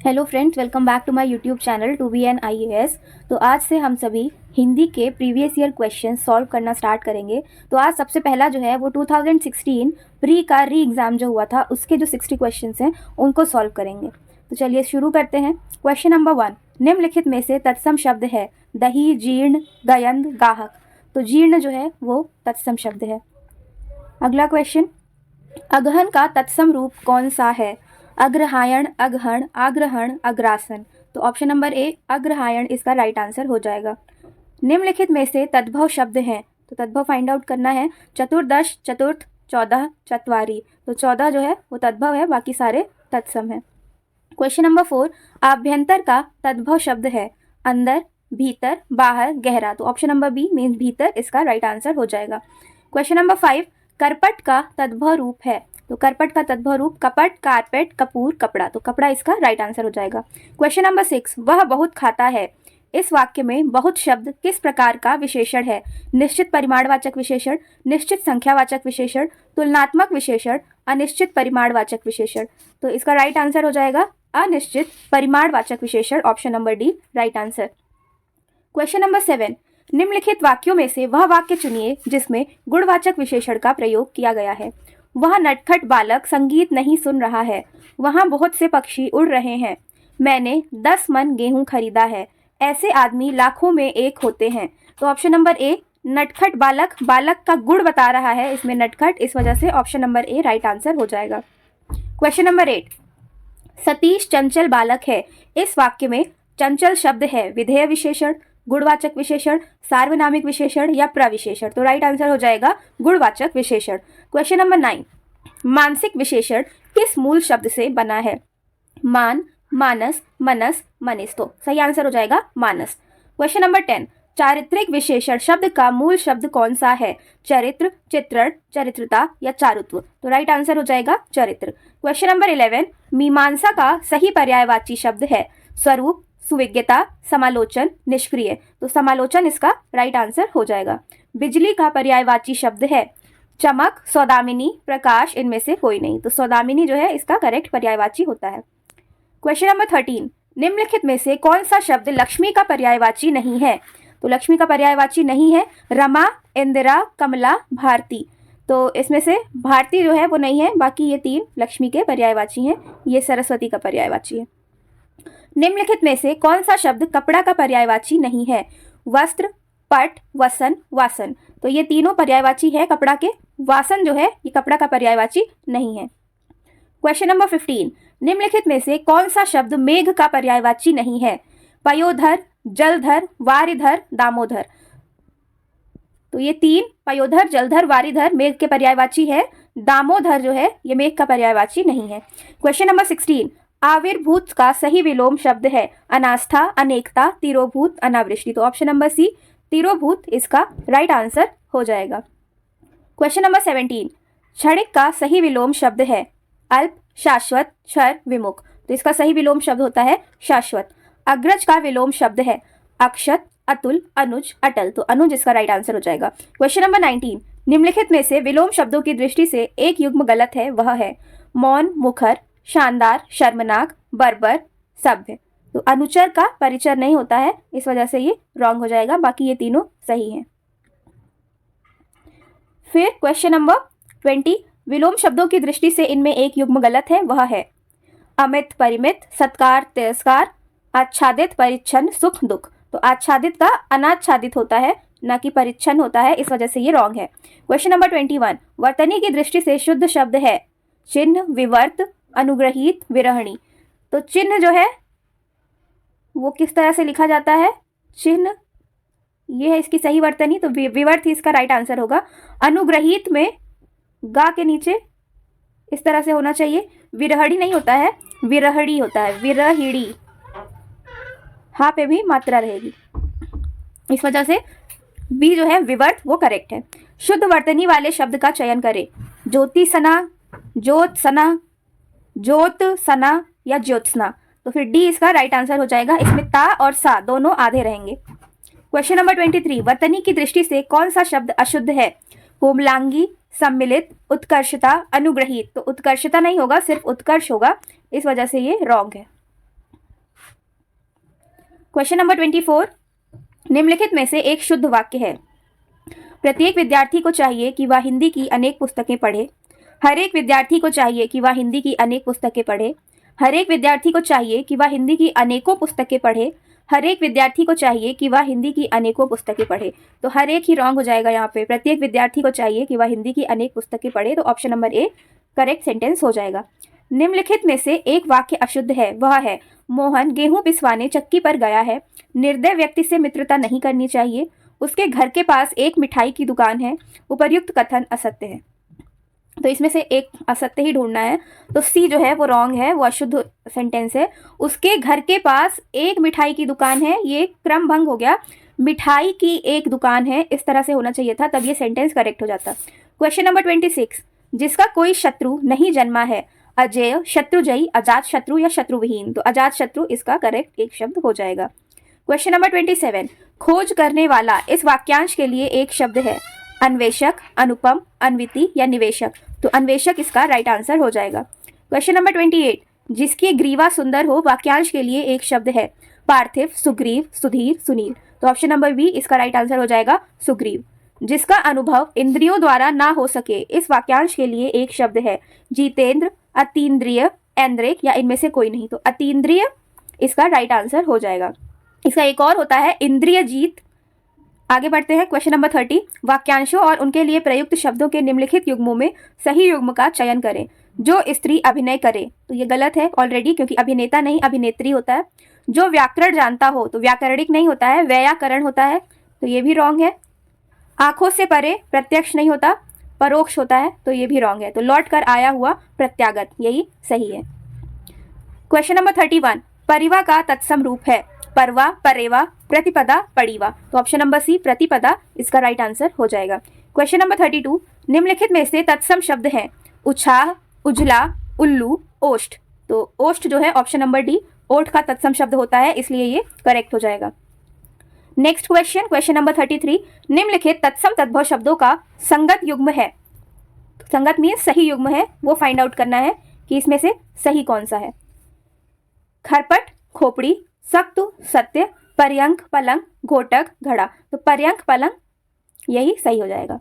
Hello friends, welcome back to my YouTube channel to be an IAS। तो आज से हम सभी हिंदी के प्रीवियस ईयर क्वेश्चन सॉल्व करना स्टार्ट करेंगे। तो आज सबसे पहला जो है वो 2016 प्री का री एग्ज़ाम जो हुआ था उसके जो 60 क्वेश्चंस हैं उनको सॉल्व करेंगे। तो चलिए शुरू करते हैं। क्वेश्चन नंबर 1, निम्नलिखित में से तत्सम शब्द है दही, जीर्ण, गयंद, गाहक। तो जीर्ण जो है वो तत्सम शब्द है। अगला क्वेश्चन, अगहन का तत्सम रूप कौन सा है? अग्रहायण, अगहन, आग्रहण, अग्रासन। तो ऑप्शन नंबर ए अग्रहायण इसका राइट आंसर हो जाएगा। निम्नलिखित में से तद्भव शब्द हैं, तो तद्भव फाइंड आउट करना है। चतुर्दश, चतुर्थ, 14, चत्वारी। तो 14 जो है वो तद्भव है, बाकी सारे तत्सम है। क्वेश्चन नंबर 4, आभ्यंतर का तद्भव शब्द है अंदर, भीतर, बाहर, गहरा। तो ऑप्शन नंबर बी मीन्स भीतर इसका राइट आंसर हो जाएगा। क्वेश्चन नंबर 5, करपट का तद्भव रूप है। तो करपट का तद्भव रूप कपट, कारपेट, कपूर, कपड़ा। तो कपड़ा इसका राइट आंसर हो जाएगा। क्वेश्चन नंबर 6, वह बहुत खाता है। इस वाक्य में बहुत शब्द किस प्रकार का विशेषण है? निश्चित परिमाणवाचक विशेषण, निश्चित संख्यावाचक विशेषण, तुलनात्मक विशेषण, अनिश्चित परिमाणवाचक विशेषण। तो इसका राइट आंसर हो जाएगा अनिश्चित परिमाणवाचक विशेषण, option number D right answer. Question number 7, निम्नलिखित वाक्यों में से वह वाक्य चुनिए जिसमें गुणवाचक विशेषण का प्रयोग किया गया है। वह नटखट बालक संगीत नहीं सुन रहा है। वहाँ बहुत से पक्षी उड़ रहे हैं। मैंने 10 मन गेहूं खरीदा है। ऐसे आदमी लाखों में एक होते हैं। तो ऑप्शन नंबर ए नटखट बालक, बालक का गुण बता रहा है इसमें नटखट, इस वजह से option number A right answer हो जाएगा। क्वेश्चन नंबर 8, सतीश चंचल बालक है। इस वाक्य में चंचल शब्द है विधेय विशेषण, गुणवाचक विशेषण, सार्वनामिक विशेषण या प्रविशेषण। तो राइट आंसर हो जाएगा गुणवाचक विशेषण। क्वेश्चन नंबर 9, मानसिक विशेषण किस मूल शब्द से बना है? मान, मानस, मनस, मनिस। तो सही आंसर हो जाएगा मानस। क्वेश्चन नंबर 10, चारित्रिक विशेषण शब्द का मूल शब्द कौन सा है? चरित्र, चित्रण, चरित्रता या चारुत्व। तो राइट आंसर हो जाएगा चरित्र। क्वेश्चन नंबर 11, मीमांसा का सही पर्यायवाची शब्द है स्वरूप, सुविज्ञता, समालोचन, निष्क्रिय। तो समालोचन इसका राइट आंसर हो जाएगा। बिजली का पर्यायवाची शब्द है चमक, सौदामिनी, प्रकाश, इनमें से कोई नहीं। तो सौदामिनी जो है इसका करेक्ट पर्यायवाची होता है। क्वेश्चन नंबर 13, निम्नलिखित में से कौन सा शब्द लक्ष्मी का पर्यायवाची नहीं है? तो लक्ष्मी का पर्यायवाची नहीं है रमा, इंदिरा, कमला, भारती। तो इसमें से भारती जो है वो नहीं है, बाकी ये 3 लक्ष्मी के पर्यायवाची हैं। ये सरस्वती का पर्यायवाची है। निम्नलिखित में से कौन सा शब्द कपड़ा का पर्यायवाची नहीं है? वस्त्र, पट, वसन, वासन। तो ये तीनों पर्यायवाची है कपड़ा के। वासन जो है ये कपड़ा का पर्यायवाची नहीं है। क्वेश्चन नंबर 15, निम्नलिखित में से कौन सा शब्द मेघ का पर्यायवाची नहीं है? पयोधर, जलधर, वारिधर, दामोदर। तो ये 3 पयोधर, जलधर, वारिधर मेघ के पर्यायवाची है। दामोदर जो है ये मेघ का पर्यायवाची नहीं है। क्वेश्चन नंबर 16, आविर्भूत का सही विलोम शब्द है अनास्था, अनेकता, तिरोभूत, अनावृष्टि। तो ऑप्शन नंबर सी तिरोभूत इसका राइट आंसर हो जाएगा। क्वेश्चन नंबर 17, क्षणिक का सही विलोम शब्द है अल्प, शाश्वत, क्षर, विमुख। तो इसका सही विलोम शब्द होता है शाश्वत। अग्रज का विलोम शब्द है अक्षत, अतुल, अनुज, अटल। तो अनुज इसका राइट आंसर हो जाएगा। क्वेश्चन नंबर 19, निम्नलिखित में से विलोम शब्दों की दृष्टि से एक युग्म गलत है, वह है मौन, मुखर, शानदार, शर्मनाक, बर्बर, सभ्य। तो अनुचर का परिचर नहीं होता है, इस वजह से ये रॉन्ग हो जाएगा, बाकी ये तीनों सही हैं। फिर क्वेश्चन नंबर 20, विलोम शब्दों की दृष्टि से इनमें एक युग्म गलत है, वह है अमित, परिमित, सत्कार, तिरस्कार, आच्छादित, परिच्छन, सुख, दुख। तो आच्छादित का अनाच्छादित होता है, ना कि परिच्छन होता है, इस वजह से ये रॉन्ग है। क्वेश्चन नंबर 21, वर्तनी की दृष्टि से शुद्ध शब्द है चिन्ह, विवर्त, अनुग्रहित, विरहणी। तो चिन्ह जो है वो किस तरह से लिखा जाता है? चिन्ह ये है इसकी सही वर्तनी, तो विवर्त ही इसका राइट आंसर होगा। अनुग्रहित में गा के नीचे इस तरह से होना चाहिए। विरहणी नहीं होता है, विरहड़ी होता है, विरहिड़ी। हाँ पे भी मात्रा रहेगी, इस वजह से बी जो है विवर्त वो करेक्ट है। शुद्ध वर्तनी वाले शब्द का चयन करें ज्योति सना, ज्योत सना, ज्योत सना या ज्योत्सना। तो फिर डी इसका राइट आंसर हो जाएगा। इसमें ता और सा दोनों आधे रहेंगे। क्वेश्चन नंबर 23, वर्तनी की दृष्टि से कौन सा शब्द अशुद्ध है? कोमलांगी, सम्मिलित, उत्कर्षता, अनुग्रहित। तो उत्कर्षता नहीं होगा, सिर्फ उत्कर्ष होगा, इस वजह से ये रॉन्ग है। क्वेश्चन नंबर 24, निम्नलिखित में से एक शुद्ध वाक्य है। प्रत्येक विद्यार्थी को चाहिए कि वह हिंदी की अनेक पुस्तकें पढ़े। हर एक विद्यार्थी को चाहिए कि वह हिंदी की अनेक पुस्तकें पढ़े। हर एक विद्यार्थी को चाहिए कि वह हिंदी की अनेकों पुस्तकें पढ़े। हर एक विद्यार्थी को चाहिए कि वह हिंदी की अनेकों पुस्तकें पढ़े। तो हर एक ही रॉन्ग हो जाएगा यहाँ पे। प्रत्येक विद्यार्थी को चाहिए कि वह हिंदी की अनेक पुस्तकें पढ़े, तो option number A correct sentence हो जाएगा। निम्नलिखित में से एक वाक्य अशुद्ध है, वह है मोहन गेहूं पिसवाने चक्की पर गया है। निर्दय व्यक्ति से मित्रता नहीं करनी चाहिए। उसके घर के पास एक मिठाई की दुकान है। उपर्युक्त कथन असत्य है। तो इसमें से एक असत्य ही ढूंढना है। तो सी जो है वो रॉन्ग है, वो अशुद्ध सेंटेंस है। उसके घर के पास एक मिठाई की दुकान है, ये क्रम भंग हो गया। मिठाई की एक दुकान है, इस तरह से होना चाहिए था, तब ये सेंटेंस करेक्ट हो जाता। क्वेश्चन नंबर 26, जिसका कोई शत्रु नहीं जन्मा है। अजेय, शत्रुजयी, अजात शत्रु या शत्रुविहीन। तो अजात शत्रु इसका करेक्ट एक शब्द हो जाएगा। क्वेश्चन नंबर 27, खोज करने वाला इस वाक्यांश के लिए एक शब्द है। अन्वेषक, अनुपम, अन्विति या निवेशक। तो अन्वेषक इसका राइट आंसर हो जाएगा। क्वेश्चन नंबर 28, जिसकी ग्रीवा सुंदर हो वाक्यांश के लिए एक शब्द है। पार्थिव, सुग्रीव, सुधीर, सुनील। तो ऑप्शन नंबर बी इसका राइट आंसर हो जाएगा, सुग्रीव। जिसका अनुभव इंद्रियों द्वारा ना हो सके, इस वाक्यांश के लिए एक शब्द है। जितेंद्र, अतीन्द्रिय, ऐन्द्रिक या इनमें से कोई नहीं। तो अतीन्द्रिय इसका राइट आंसर हो जाएगा। इसका एक और होता है इंद्रिय जीत। आगे बढ़ते हैं। क्वेश्चन नंबर 30, वाक्यांशों और उनके लिए प्रयुक्त शब्दों के निम्नलिखित युग्मों में सही युग्म का चयन करें। जो स्त्री अभिनय करे, तो ये गलत है ऑलरेडी, क्योंकि अभिनेता नहीं अभिनेत्री होता है। जो व्याकरण जानता हो, तो व्याकरणिक नहीं होता है, व्याकरण होता है, तो ये भी रॉन्ग है। आंखों से परे, प्रत्यक्ष नहीं होता, परोक्ष होता है, तो ये भी रॉन्ग है। तो लौट कर आया हुआ, प्रत्यागत, यही सही है। क्वेश्चन नंबर 31, परिवा का तत्सम रूप है। परवा, परेवा, प्रतिपदा, पड़ीवा। तो ऑप्शन नंबर सी प्रतिपदा इसका राइट आंसर हो जाएगा। क्वेश्चन नंबर 32, निम्नलिखित में से तत्सम शब्द हैं। उछाह, उजला, उल्लू, ओष्ठ। तो ओष्ठ जो है ऑप्शन नंबर डी ओठ का तत्सम शब्द होता है, इसलिए ये करेक्ट हो जाएगा। नेक्स्ट क्वेश्चन, क्वेश्चन नंबर 33, निम्नलिखित तत्सम तद्भव शब्दों का संगत युग्म है। संगत मीन्स सही युग्म है, वो फाइंड आउट करना है कि इसमें से सही कौन सा है। खरपट, खोपड़ी, सक्तु, सत्य, पर्यंक, पलंग, घोटक, घड़ा। तो पर्यंक, पलंग यही सही हो जाएगा।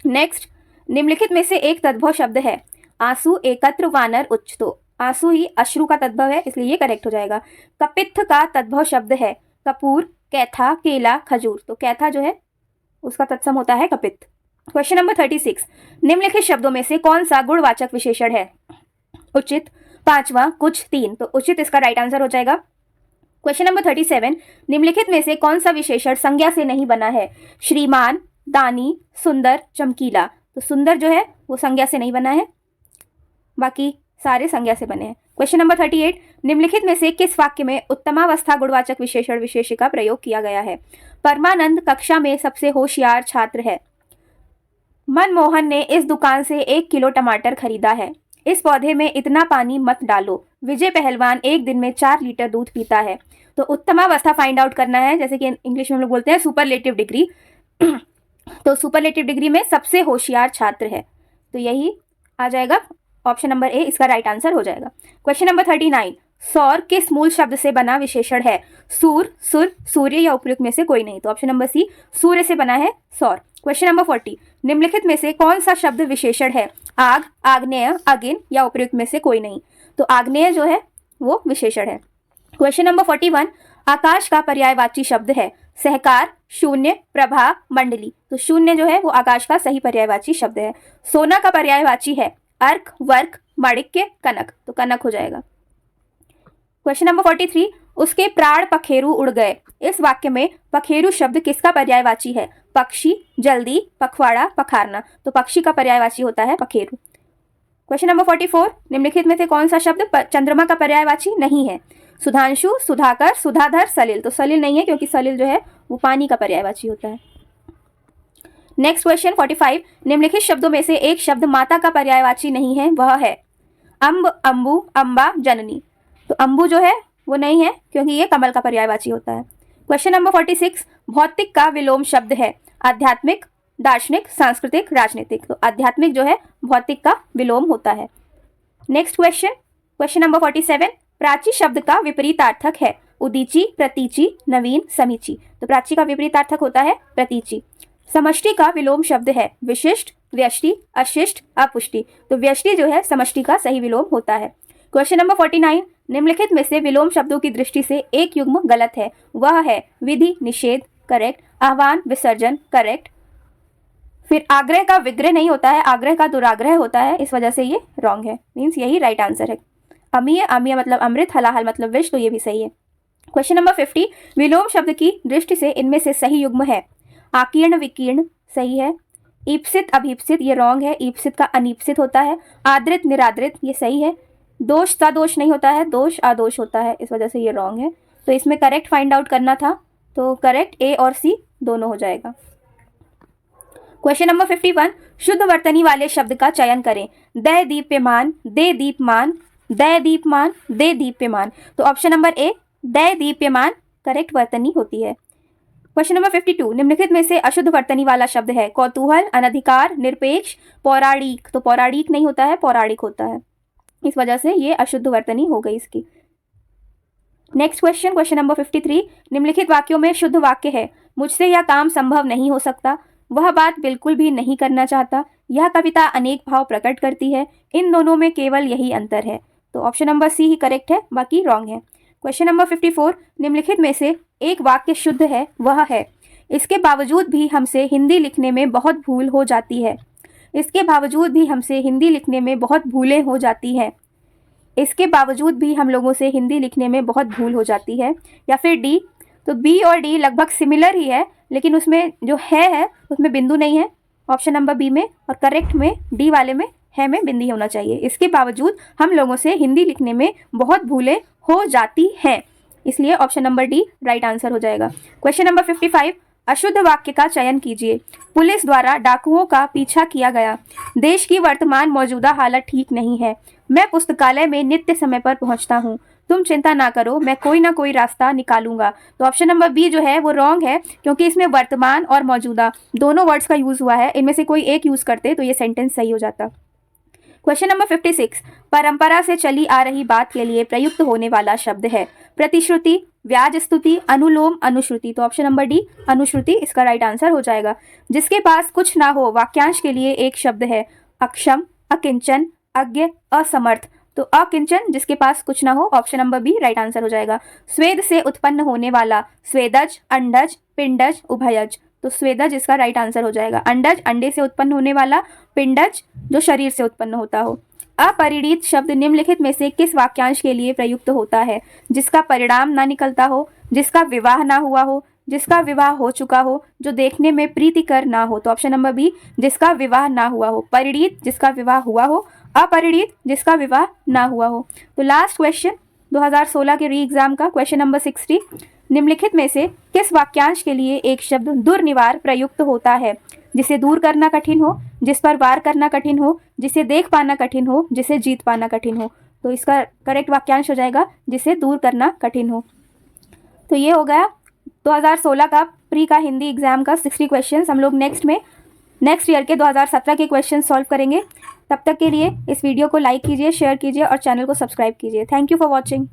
नेक्स्ट, निम्नलिखित में से एक तद्भव शब्द है। आंसू, एकत्र, वानर, उच्च। तो आंसू ही अश्रु का तद्भव है, इसलिए ये करेक्ट हो जाएगा। कपित्थ का तद्भव शब्द है। कपूर, कैथा, केला, खजूर। तो कैथा जो है उसका तत्सम होता है कपित्थ। क्वेश्चन नंबर 36, निम्नलिखित शब्दों में से कौन सा गुणवाचक विशेषण है। उचित, पांचवा, कुछ, तीन। तो उचित इसका राइट आंसर हो जाएगा। क्वेश्चन नंबर 37, निम्नलिखित में से कौन सा विशेषण संज्ञा से नहीं बना है। श्रीमान, दानी, सुंदर, चमकीला। तो सुंदर जो है वो संज्ञा से नहीं बना है, बाकी सारे संज्ञा से बने हैं। क्वेश्चन नंबर 38, निम्नलिखित में से किस वाक्य में उत्तमावस्था गुणवाचक विशेषण विशेषिका प्रयोग किया गया है। परमानंद कक्षा में सबसे होशियार छात्र है। मनमोहन ने इस दुकान से 1 किलो टमाटर खरीदा है। इस पौधे में इतना पानी मत डालो। विजय पहलवान एक दिन में 4 लीटर दूध पीता है। तो उत्तमावस्था फाइंड आउट करना है, जैसे कि इंग्लिश में हम लोग बोलते हैं सुपरलेटिव डिग्री। तो सुपरलेटिव डिग्री में सबसे होशियार छात्र है, तो यही आ जाएगा, ऑप्शन नंबर ए इसका राइट आंसर हो जाएगा। क्वेश्चन नंबर 39, सौर किस मूल शब्द से बना विशेषण है। सूर, सुर, सूर्य या उपयुक्त में से कोई नहीं। तो ऑप्शन नंबर सी सूर्य से बना है सौर। क्वेश्चन नंबर 40, निम्नलिखित में से कौन सा शब्द विशेषण है। आग, आग्नेय, अगिन या उपयुक्त में से कोई नहीं। तो आग्नेय जो है वो विशेषण है। क्वेश्चन नंबर 41, आकाश का पर्यायवाची शब्द है। सहकार, शून्य, प्रभा, मंडली। तो शून्य जो है वो आकाश का सही पर्यायवाची शब्द है। सोना का पर्यायवाची है अर्क, वर्क, माणिक्य, कनक। तो कनक हो जाएगा। क्वेश्चन नंबर 43, उसके प्राण पखेरु उड़ गए। इस वाक्य में पखेरु शब्द किसका पर्यायवाची है। पक्षी, जल्दी, पखवाड़ा, पखारना। तो पक्षी का पर्यायवाची होता है पखेरु। क्वेश्चन नंबर 44, निम्नलिखित में से कौन सा शब्द चंद्रमा का पर्यायवाची नहीं है। सुधांशु, सुधाकर, सुधाधर, सलिल। तो सलिल नहीं है, क्योंकि सलिल जो है वो पानी का पर्यायवाची होता है। नेक्स्ट क्वेश्चन 45, निम्नलिखित शब्दों में से एक शब्द माता का पर्यायवाची नहीं है, वह है अम्ब, अम्बु, अम्बा, जननी। तो अम्बु जो है वो नहीं है, क्योंकि ये कमल का पर्यायवाची होता है। क्वेश्चन नंबर 46, भौतिक का विलोम शब्द है। आध्यात्मिक, दार्शनिक, सांस्कृतिक, राजनीतिक। तो आध्यात्मिक जो है भौतिक का विलोम होता है। Next question, question number 47, Prachi शब्द का विपरीतार्थक है। उदीची, प्रतीची, नवीन, समीची। तो प्राची का विपरीतार्थक होता है प्रतीची। समष्टि का विलोम शब्द है विशिष्ट, व्यष्टि, अशिष्ट, अपुष्टि। तो व्यष्टि जो है समष्टि का सही विलोम होता है। क्वेश्चन नंबर 49, निम्नलिखित में से विलोम शब्दों की दृष्टि से एक युग्म गलत है। वह है विधि, निषेध, करेक्ट, आह्वान, विसर्जन, करेक्ट। फिर आग्रह का विग्रह नहीं होता है, आग्रह का दुराग्रह होता है, इस वजह से ये रॉन्ग है, मीन्स यही राइट आंसर है। अमीय, अमीय मतलब अमृत, हलाहल मतलब विष, तो ये भी सही है। क्वेश्चन नंबर 50, विलोम शब्द की दृष्टि से इनमें से सही युग्म है। आकीर्ण, विकीर्ण सही है। ईप्सित, अभीप्सित ये रॉन्ग है, ईप्सित का अनीप्सित होता है। आदृत, निरादृत ये सही है। दोष सदोष नहीं होता है, दोष आदोष होता है, इस वजह से ये रॉन्ग है। तो इसमें करेक्ट फाइंड आउट करना था, तो करेक्ट ए और सी दोनों हो जाएगा। क्वेश्चन नंबर 51, शुद्ध वर्तनी वाले शब्द का चयन करें। दय दीप्यमान, दे दीपमान, दय दीपमान, दे दीप्यमान। तो ऑप्शन नंबर ए दय दीप्यमान करेक्ट वर्तनी होती है। क्वेश्चन नंबर 52, निम्नलिखित में से अशुद्ध वर्तनी वाला शब्द है। कौतूहल, अनधिकार, निरपेक्ष, पौराणिक। तो पौराणिक नहीं होता है, पौराणिक होता है, इस वजह से ये अशुद्ध वर्तनी हो गई इसकी। नेक्स्ट क्वेश्चन, क्वेश्चन नंबर 53, निम्नलिखित वाक्यों में शुद्ध वाक्य है। मुझसे यह काम संभव नहीं हो सकता, वह बात बिल्कुल भी नहीं करना चाहता, यह कविता अनेक भाव प्रकट करती है, इन दोनों में केवल यही अंतर है। तो ऑप्शन नंबर सी ही करेक्ट है, बाकी रॉन्ग है। क्वेश्चन नंबर 54, निम्नलिखित में से एक वाक्य शुद्ध है, वह है। इसके बावजूद भी हमसे हिंदी लिखने में बहुत भूल हो जाती है। इसके बावजूद भी हमसे हिंदी लिखने में बहुत भूलें हो जाती हैं। इसके बावजूद भी हम लोगों से हिंदी लिखने में बहुत भूल हो जाती है। या फिर डी, तो बी और डी लगभग सिमिलर ही है, लेकिन उसमें जो है उसमें बिंदु नहीं है ऑप्शन नंबर बी में, और करेक्ट में डी वाले में है में बिंदी होना चाहिए। इसके बावजूद हम लोगों से हिंदी लिखने में बहुत भूलें हो जाती हैं, इसलिए option number D right answer हो जाएगा। क्वेश्चन नंबर 55, अशुद्ध वाक्य का चयन कीजिए। पुलिस द्वारा डाकुओं का पीछा किया गया। देश की वर्तमान मौजूदा हालत ठीक नहीं है। मैं पुस्तकालय में नित्य समय पर पहुंचता हूं। तुम चिंता ना करो, मैं कोई ना कोई रास्ता निकालूंगा। तो ऑप्शन नंबर बी जो है वो रॉन्ग है, क्योंकि इसमें वर्तमान और मौजूदा दोनों वर्ड्स का यूज हुआ है। इनमें से कोई एक यूज करते तो ये सेंटेंस सही हो जाता। क्वेश्चन नंबर 56, परंपरा से चली आ रही बात के लिए प्रयुक्त होने वाला शब्द है। प्रतिश्रुति, व्याज स्तुति, अनुलोम, अनुश्रुति। तो ऑप्शन नंबर डी अनुश्रुति इसका राइट आंसर हो जाएगा। जिसके पास कुछ ना हो वाक्यांश के लिए एक शब्द है। अक्षम, अकिंचन, अज्ञ, असमर्थ। तो अकिंचन जिसके पास कुछ ना हो, option number B right answer हो जाएगा। स्वेद से उत्पन्न होने वाला। स्वेदज, अंडज, पिंडज, उभयज। तो स्वेदज इसका राइट आंसर हो जाएगा। अंडज अंडे से उत्पन्न होने वाला, पिंडज जो शरीर से उत्पन्न होता हो। अपरिणीत शब्द निम्नलिखित में से किस वाक्यांश के लिए प्रयुक्त होता है। जिसका परिणाम ना निकलता हो, जिसका विवाह ना हुआ हो, जिसका विवाह हो चुका हो, जो देखने में प्रीतिकर ना हो। तो ऑप्शन नंबर बी जिसका विवाह ना हुआ हो। परिणीत जिसका विवाह हुआ हो, अपरिणीत जिसका विवाह ना हुआ हो। तो लास्ट क्वेश्चन 2016 के री एग्जाम का क्वेश्चन नंबर 60, निम्नलिखित में से किस वाक्यांश के लिए एक शब्द दुर्निवार प्रयुक्त होता है। जिसे दूर करना कठिन हो, जिस पर वार करना कठिन हो, जिसे देख पाना कठिन हो, जिसे जीत पाना कठिन हो। तो इसका करेक्ट वाक्यांश हो जाएगा जिसे दूर करना कठिन हो। तो ये हो गया 2016 का प्री का हिंदी एग्जाम का 60 क्वेश्चंस। हम लोग नेक्स्ट ईयर के 2017 के क्वेश्चन सॉल्व करेंगे। तब तक के लिए इस वीडियो को लाइक कीजिए, शेयर कीजिए और चैनल को सब्सक्राइब कीजिए। Thank you for watching.